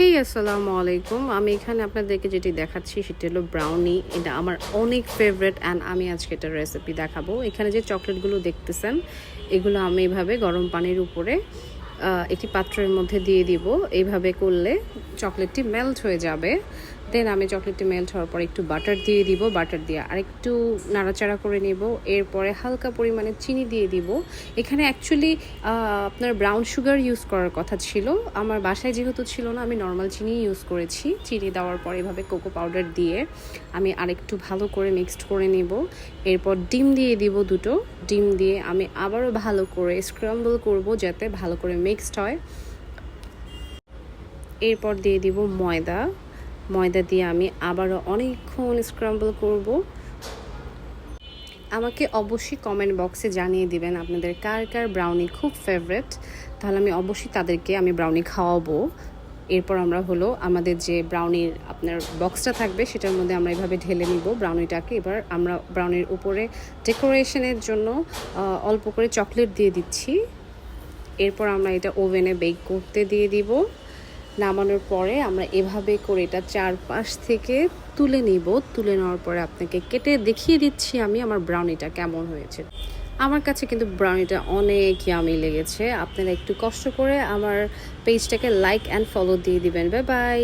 হেই আসসালামু আলাইকুম। আমি এখানে আপনাদেরকে যেটি দেখাচ্ছি সেটি হলো ব্রাউনি। এটা আমার অনেক ফেভারিট অ্যান্ড আমি আজকে এটার রেসিপি দেখাবো। এখানে যে চকলেটগুলো দেখতেছেন এগুলো আমি এভাবে গরম পানির উপরে একটি পাত্রের মধ্যে দিয়ে দিব। এইভাবে করলে চকলেটটি মেল্ট হয়ে যাবে। দেন আমি চকলেটটি মেল্ট হওয়ার পর একটু বাটার দিয়ে দিব। বাটার দিয়ে আরেকটু নাড়াচাড়া করে নেব। এরপরে হালকা পরিমাণে চিনি দিয়ে দিব। এখানে অ্যাকচুয়ালি আপনার ব্রাউন সুগার ইউজ করার কথা ছিল। আমার বাসায় যেহেতু ছিল না, আমি নর্মাল চিনি ইউজ করেছি। চিনি দেওয়ার পর এভাবে কোকো পাউডার দিয়ে আমি আরেকটু ভালো করে মিক্সড করে নেব। এরপর ডিম দিয়ে দিব দুটো। ডিম দিয়ে আমি আবারও ভালো করে স্ক্রাম্বল করব যাতে ভালো করে মিক্সড হয়। এরপর দিয়ে দিব ময়দা। ময়দা দিয়ে আমি আবারও অনেকক্ষণ স্ক্রাম্বল করব। আমাকে অবশ্যই কমেন্ট বক্সে জানিয়ে দিবেন আপনাদের কার কার ব্রাউনি খুব ফেভারিট, তাহলে আমি অবশ্যই তাদেরকে আমি ব্রাউনি খাওয়াবো। এরপর আমরা হলো আমাদের যে ব্রাউনির আপনার বক্সটা থাকবে সেটার মধ্যে আমরা এভাবে ঢেলে নিব ব্রাউনিটাকে। এবার আমরা ব্রাউনির উপরে ডেকোরেশনের জন্য অল্প করে চকলেট দিয়ে দিচ্ছি। এরপর আমরা এটা ওভেনে বেক করতে দিয়ে দিব। নামানোর পরে আমরা এভাবে করে এটা চারপাশ থেকে তুলে নিব। তুলে নেওয়ার পরে আপনাকে কেটে দেখিয়ে দিচ্ছি আমি আমার ব্রাউনিটা কেমন হয়েছে। আমার কাছে কিন্তু ব্রাউনিটা অনেক ইয়ামি লেগেছে। আপনারা একটু কষ্ট করে আমার পেজটাকে লাইক অ্যান্ড ফলো দিয়ে দিবেন। Bye bye.